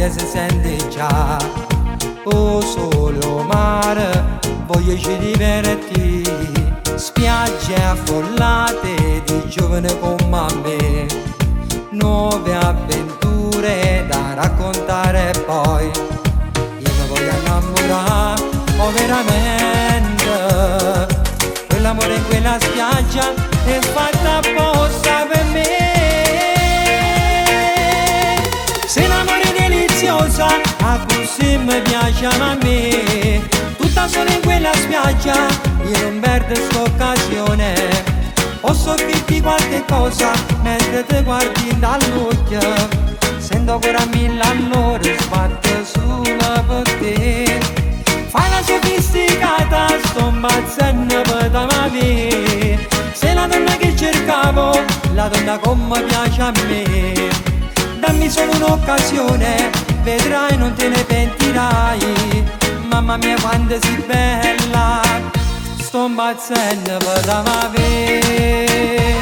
l'aria si sente già. Oh sole, oh mare, voglio ci divertire, spiagge affollate di giovane come me, nuove avventure da raccontare poi. Io mi voglio innamorare, oh veramente, quell'amore in quella spiaggia è fatta apposta per me. Se l'amore è deliziosa, a così mi piace a me. Tutta sola in quella spiaggia, io non perdo st'occasione. Posso dirti qualche cosa mentre ti guardi dall'occhio. Sento ancora mille all'ora sbatte sulla per te. Fai la sofisticata, sto impazzendo per te. Sei la donna che cercavo, la donna come piace a me. Dammi solo un'occasione, vedrai non te ne pentirai. Mamma mia quanto sei bella, sto impazzendo per te.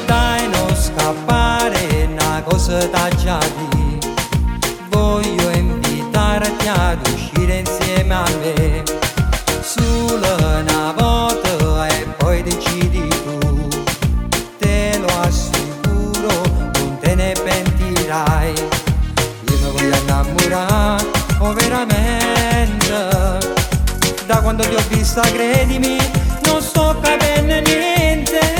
Dai non scappare, una cosa t'ha già di. Voglio invitarti ad uscire insieme a me. Solo una volta e poi decidi tu. Te lo assicuro, non te ne pentirai. Io mi voglio innamorare, oh veramente. Da quando ti ho vista, credimi, non sto capendo niente.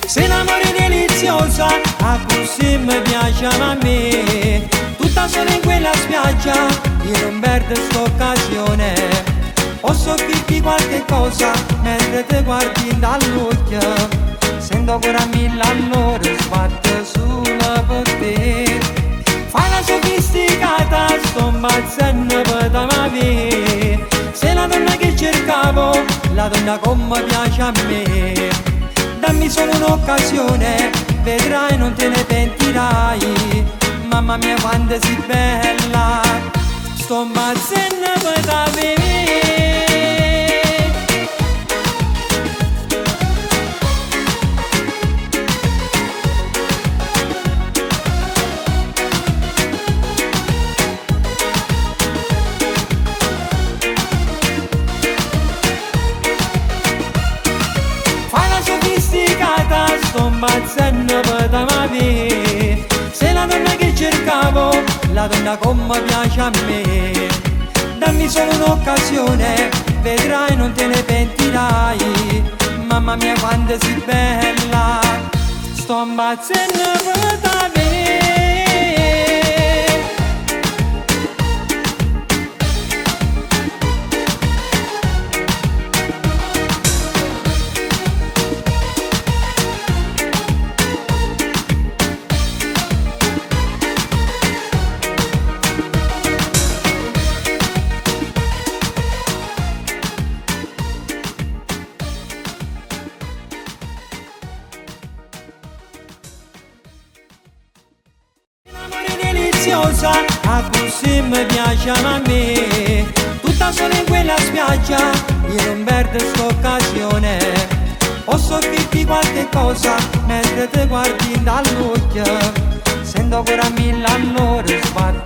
Se l'amore è deliziosa, a così mi piace a me. Tutta sola in quella spiaggia, io non perdo st'occasione. Posso dirti qualche cosa mentre ti guardi dall'occhio. Sento ancora mille all'ora sbatte sulla per te. Fai la sofisticata, sto impazzendo per te. Sei la donna che cercavo, la donna come piace a me. Dammi solo un'occasione, vedrai non te ne pentirai. Mamma mia quanto sei bella, sto impazzendo per te. Fai la sofisticata, sto impazzendo per te. Sei la donna che cercavo, la donna come piace a me. Dammi solo un'occasione, vedrai non te ne pentirai. Mamma mia quanto sei bella, sto impazzendo per te. A così mi piace a me. Tutta sola in quella spiaggia, io non perdo st'occasione. Posso dirti qualche cosa mentre ti guardi dall'occhio. Sento ancora mille all'ora sbatte